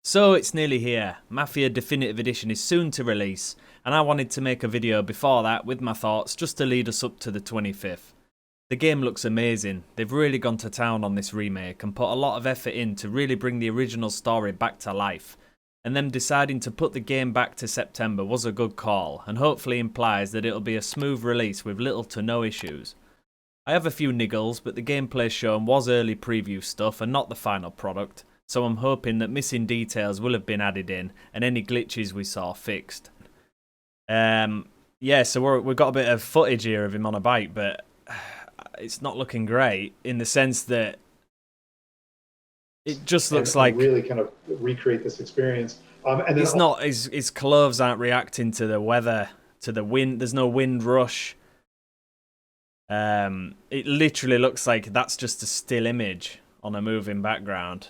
So it's nearly here. Mafia Definitive Edition is soon to release, and I wanted to make a video before that with my thoughts just to lead us up to the 25th. The game looks amazing. They've really gone to town on this remake and put a lot of effort in to really bring the original story back to life. And them deciding to put the game back to September was a good call, and hopefully implies that it'll be a smooth release with little to no issues. I have a few niggles, but the gameplay shown was early preview stuff and not the final product, so I'm hoping that missing details will have been added in and any glitches we saw fixed. Yeah, so we've got a bit of footage here of him on a bike, but it's not looking great in the sense that it just looks like really kind of recreate this experience. And it's not his clothes aren't reacting to the weather, to the wind. There's no wind rush. It literally looks like that's just a still image on a moving background.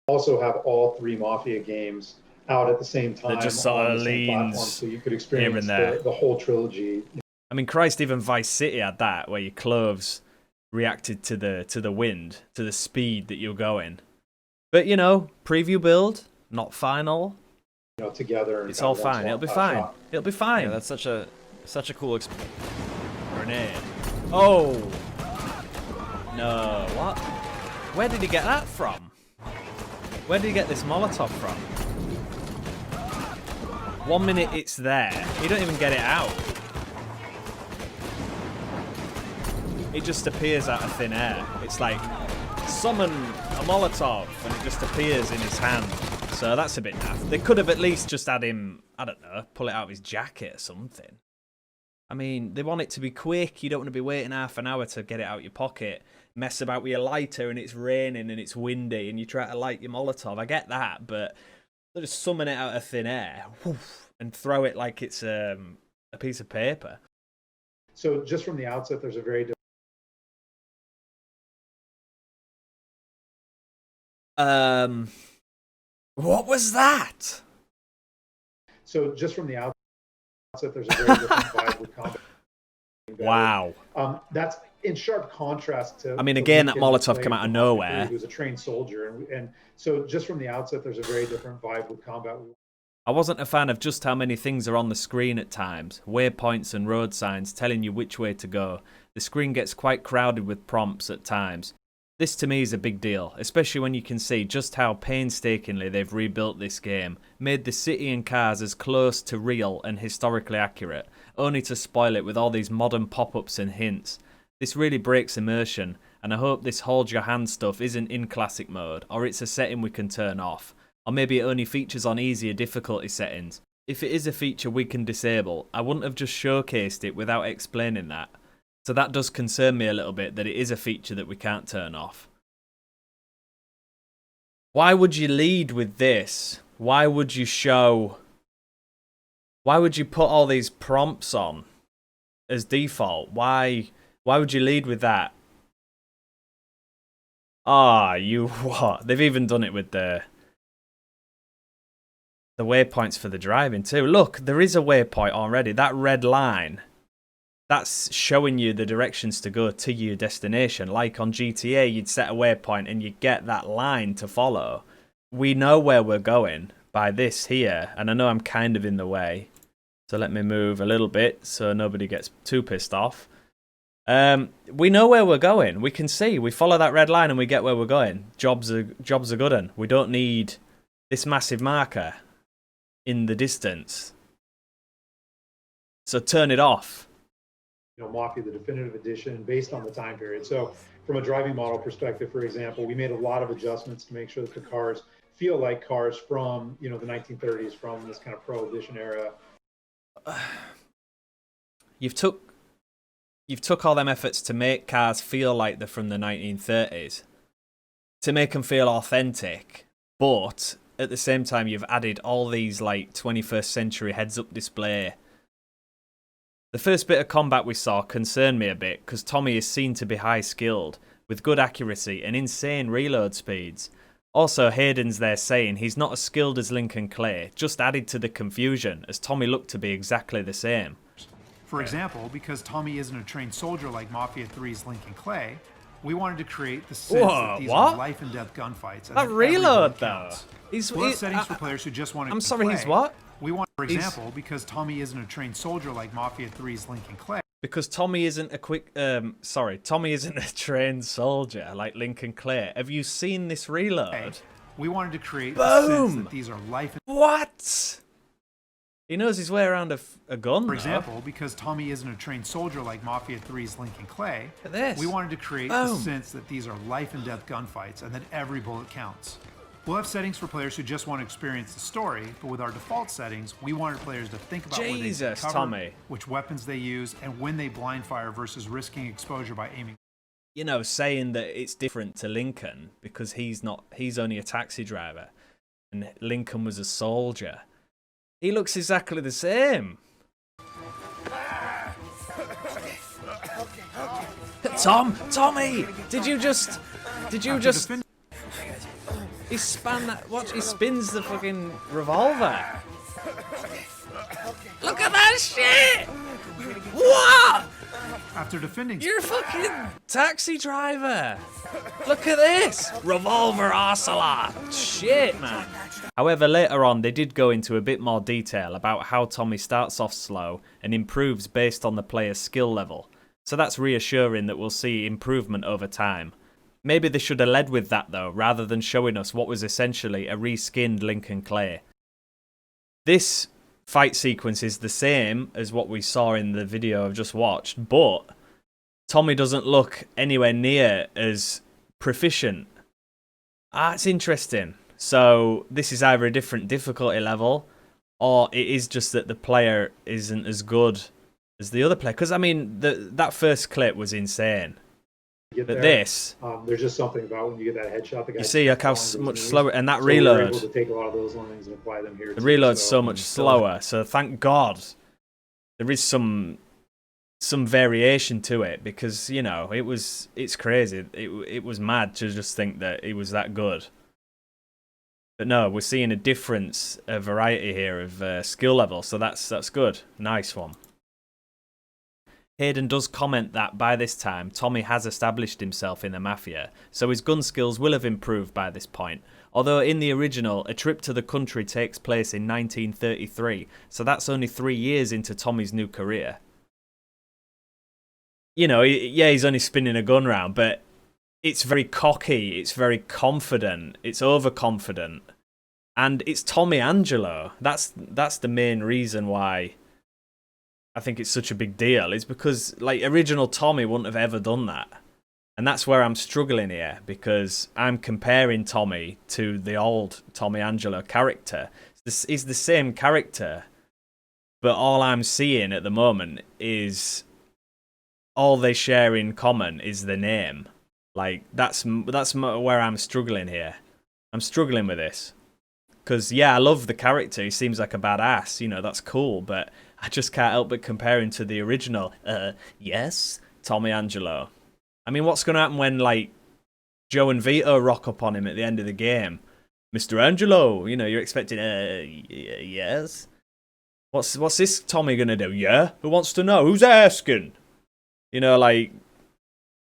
Also have all three Mafia games out at the same time. That just sort of on the same platform, leans so you could experience here and there. the whole trilogy. I mean, Christ, even Vice City had that, where your clothes reacted to the wind, to the speed that you're going. But you know, preview build, not final. You know, together. It's all fine. It'll be fine. Shot. It'll be fine. Yeah, that's such a cool experience. Grenade. Oh no! What? Where did he get that from? Where did he get this Molotov from? 1 minute it's there. You don't even get it out. It just appears out of thin air. It's like, summon a Molotov, and it just appears in his hand. So that's a bit naff. They could have at least just had him, I don't know, pull it out of his jacket or something. I mean, they want it to be quick. You don't want to be waiting half an hour to get it out your pocket. Mess about with your lighter and it's raining and it's windy and you try to light your Molotov. I get that, but they just summon it out of thin air and throw it like it's a piece of paper. So just from the outset, there's a very What was that? So just from the outset, there's a very different vibe with combat. Wow. That's in sharp contrast to. I mean, again, that Molotov came out of nowhere. He was a trained soldier, and so just from the outset, there's a very different vibe with combat. I wasn't a fan of just how many things are on the screen at times. Waypoints and road signs telling you which way to go. The screen gets quite crowded with prompts at times. This to me is a big deal, especially when you can see just how painstakingly they've rebuilt this game, made the city and cars as close to real and historically accurate, only to spoil it with all these modern pop-ups and hints. This really breaks immersion, and I hope this hold your hand stuff isn't in classic mode, or it's a setting we can turn off, or maybe it only features on easier difficulty settings. If it is a feature we can disable, I wouldn't have just showcased it without explaining that. So that does concern me a little bit that it is a feature that we can't turn off. Why would you lead with this? Why would you put all these prompts on as default? Why would you lead with that? You what? They've even done it with the waypoints for the driving too. Look, there is a waypoint already. That red line, that's showing you the directions to go to your destination. Like on GTA, you'd set a waypoint and you get that line to follow. We know where we're going by this here, and I know I'm kind of in the way. So let me move a little bit so nobody gets too pissed off. We know where we're going. We can see. We follow that red line and we get where we're going. Jobs are good un. We don't need this massive marker in the distance. So turn it off. You know, Mafia, the definitive edition, based on the time period. So from a driving model perspective, for example, we made a lot of adjustments to make sure that the cars feel like cars from, you know, the 1930s, from this kind of prohibition era. You've took all them efforts to make cars feel like they're from the 1930s, to make them feel authentic, but at the same time you've added all these like 21st century heads-up display. The first bit of combat we saw concerned me a bit because Tommy is seen to be high-skilled, with good accuracy and insane reload speeds. Also, Hayden's there saying he's not as skilled as Lincoln Clay, just added to the confusion, as Tommy looked to be exactly the same. For example, because Tommy isn't a trained soldier like Mafia 3's Lincoln Clay, we wanted to create the sense that these are life and death gunfights. And that reload though. We'll have settings for players who just want to I'm sorry, play. he's what? We want, for example, because Tommy isn't a trained soldier like Mafia 3's Lincoln Clay. Because Tommy isn't Tommy isn't a trained soldier like Lincoln Clay. Have you seen this reload? We wanted to create the sense that these are life and What? He knows his way around a gun, For example, because Tommy isn't a trained soldier like Mafia 3's Lincoln Clay, Look at this. we wanted to create the sense that these are life and death gunfights and that every bullet counts. We'll have settings for players who just want to experience the story, but with our default settings, we wanted players to think about where they cover, Tommy. which weapons they use, and when they blind fire versus risking exposure by aiming. You know, saying that it's different to Lincoln because he's only a taxi driver and Lincoln was a soldier. He looks exactly the same. Tommy, did you just he span that, watch, he spins the fucking revolver. Look at that shit! What? After defending, You're a fucking taxi driver. Look at this. Revolver Ocelot. Shit, man. However, later on, they did go into a bit more detail about how Tommy starts off slow and improves based on the player's skill level. So that's reassuring that we'll see improvement over time. Maybe they should have led with that though, rather than showing us what was essentially a reskinned Lincoln Clay. This fight sequence is the same as what we saw in the video I've just watched, but Tommy doesn't look anywhere near as proficient. It's interesting. So this is either a different difficulty level, or it is just that the player isn't as good as the other player. Because I mean, that first clip was insane. But this, there's just something about when you get that headshot. The guy you see like how much slower, and that reload. We're able to take a lot of those lines and apply them here. The reload's so much slower. So thank God there is some variation to it, because you know it's crazy. It was mad to just think that it was that good. But no, we're seeing a difference, a variety here of skill level. So that's good. Nice one. Hayden does comment that by this time, Tommy has established himself in the Mafia, so his gun skills will have improved by this point. Although in the original, a trip to the country takes place in 1933, so that's only 3 years into Tommy's new career. You know, yeah, he's only spinning a gun round, but it's very cocky, it's very confident, it's overconfident, and it's Tommy Angelo. That's the main reason why I think it's such a big deal, is because like original Tommy wouldn't have ever done that. And that's where I'm struggling here, because I'm comparing Tommy to the old Tommy Angelo character. This is the same character, but all I'm seeing at the moment is all they share in common is the name. Like that's where I'm struggling here. I'm struggling with this. Because, yeah, I love the character. He seems like a badass. You know, that's cool. But I just can't help but compare him to the original. Yes, Tommy Angelo. I mean, what's going to happen when, like, Joe and Vito rock up on him at the end of the game? Mr. Angelo, you know, you're expecting, yes? What's this Tommy going to do? Yeah? Who wants to know? Who's asking? You know, like,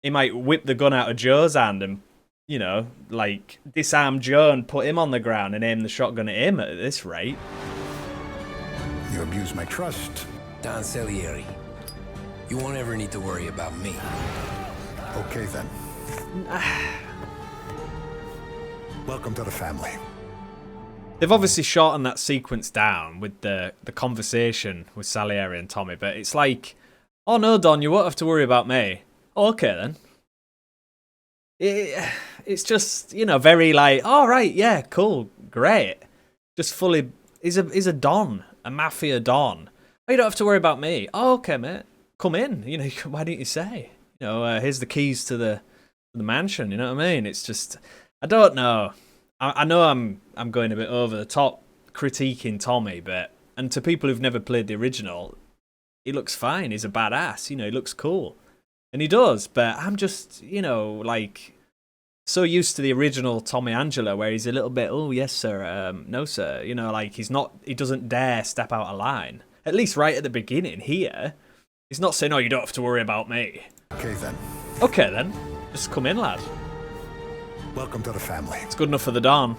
he might whip the gun out of Joe's hand and, you know, like, disarm Joe and put him on the ground and aim the shotgun at him at this rate. You abuse my trust. Don Salieri, you won't ever need to worry about me. Okay, then. Welcome to the family. They've obviously shortened that sequence down with the conversation with Salieri and Tommy, but it's like, oh no, Don, you won't have to worry about me. Okay, then. It's just, you know, very like, all right, yeah, cool, great. Just fully, he's a Don, a Mafia Don. Oh, you don't have to worry about me. Oh, okay, mate, come in. You know, why didn't you say? You know, here's the keys to the mansion. You know what I mean? It's just, I don't know. I know I'm going a bit over the top critiquing Tommy, but and to people who've never played the original, he looks fine. He's a badass. You know, he looks cool. And he does, but I'm just, you know, like, so used to the original Tommy Angelo where he's a little bit, oh, yes, sir, no, sir. You know, like, he doesn't dare step out of line. At least right at the beginning here, he's not saying, oh, you don't have to worry about me. Okay, then. Okay, then. Just come in, lad. Welcome to the family. It's good enough for the dawn.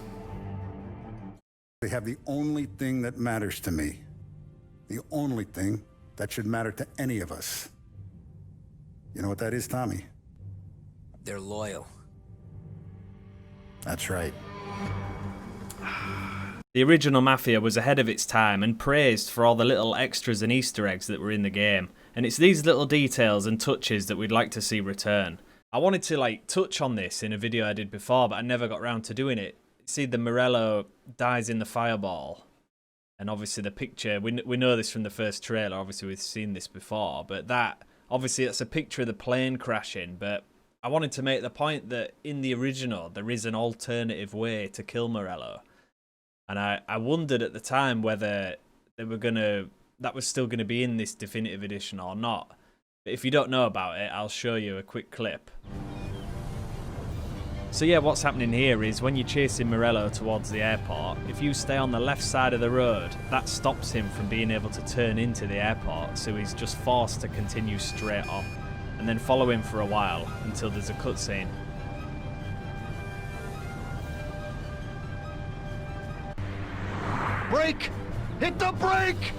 They have the only thing that matters to me. The only thing that should matter to any of us. You know what that is, Tommy? They're loyal. That's right. The original Mafia was ahead of its time and praised for all the little extras and Easter eggs that were in the game. And it's these little details and touches that we'd like to see return. I wanted to touch on this in a video I did before, but I never got around to doing it. See, the Morello dies in the fireball. And obviously the picture, we know this from the first trailer, obviously we've seen this before, but obviously that's a picture of the plane crashing, but I wanted to make the point that in the original there is an alternative way to kill Morello. And I wondered at the time whether that was still gonna be in this definitive edition or not. But if you don't know about it, I'll show you a quick clip. So yeah, what's happening here is when you're chasing Morello towards the airport, if you stay on the left side of the road, that stops him from being able to turn into the airport, so he's just forced to continue straight on, and then follow him for a while until there's a cutscene. Brake! Hit the brake!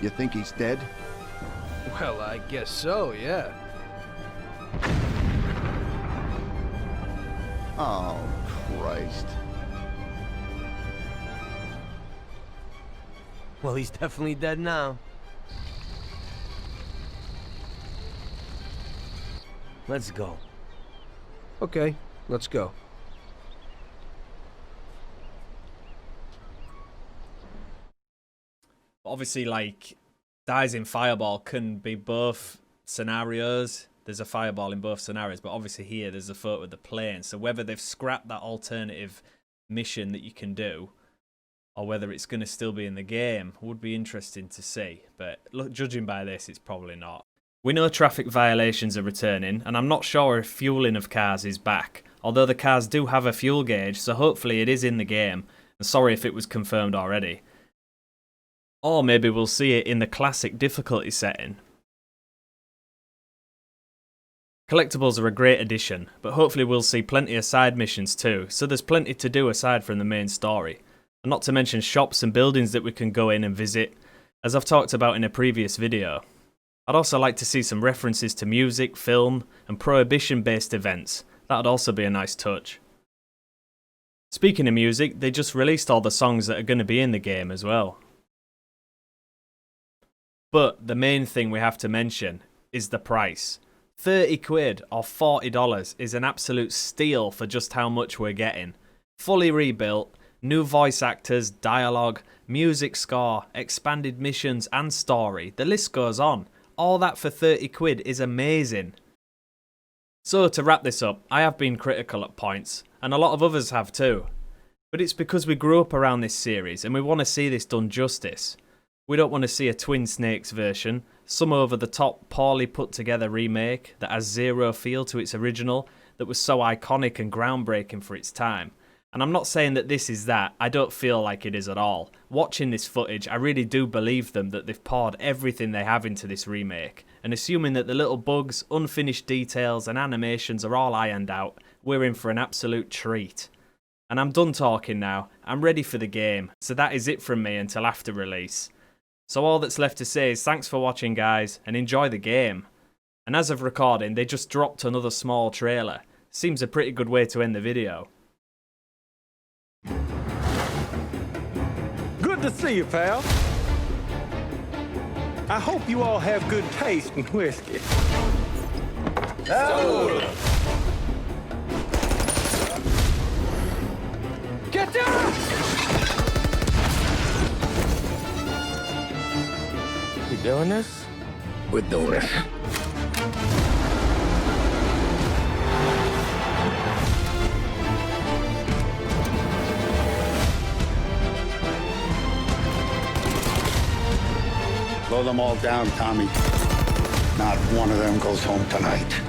You think he's dead? Well, I guess so, yeah. Oh, Christ. Well, he's definitely dead now. Let's go. Okay, let's go. Obviously, dies in fireball can be both scenarios. There's a fireball in both scenarios, but obviously here there's a photo of the plane. So whether they've scrapped that alternative mission that you can do, or whether it's going to still be in the game, would be interesting to see. But look, judging by this, it's probably not. We know traffic violations are returning, and I'm not sure if fueling of cars is back, although the cars do have a fuel gauge, so hopefully it is in the game. And sorry if it was confirmed already. Or maybe we'll see it in the classic difficulty setting. Collectibles are a great addition, but hopefully we'll see plenty of side missions too, so there's plenty to do aside from the main story. And not to mention shops and buildings that we can go in and visit, as I've talked about in a previous video. I'd also like to see some references to music, film, and prohibition-based events. That'd also be a nice touch. Speaking of music, they just released all the songs that are going to be in the game as well. But the main thing we have to mention is the price. 30 quid or $40 is an absolute steal for just how much we're getting. Fully rebuilt, new voice actors, dialogue, music score, expanded missions and story. The list goes on. All that for 30 quid is amazing. So to wrap this up, I have been critical at points, and a lot of others have too. But it's because we grew up around this series and we want to see this done justice. We don't want to see a Twin Snakes version, some over-the-top, poorly put-together remake that has zero feel to its original, that was so iconic and groundbreaking for its time. And I'm not saying that this is that, I don't feel like it is at all. Watching this footage, I really do believe them that they've poured everything they have into this remake, and assuming that the little bugs, unfinished details and animations are all ironed out, we're in for an absolute treat. And I'm done talking now, I'm ready for the game, so that is it from me until after release. So all that's left to say is thanks for watching guys, and enjoy the game. And as of recording, they just dropped another small trailer. Seems a pretty good way to end the video. Good to see you, pal. I hope you all have good taste in whiskey. You doing this? We're doing this. Blow them all down, Tommy. Not one of them goes home tonight.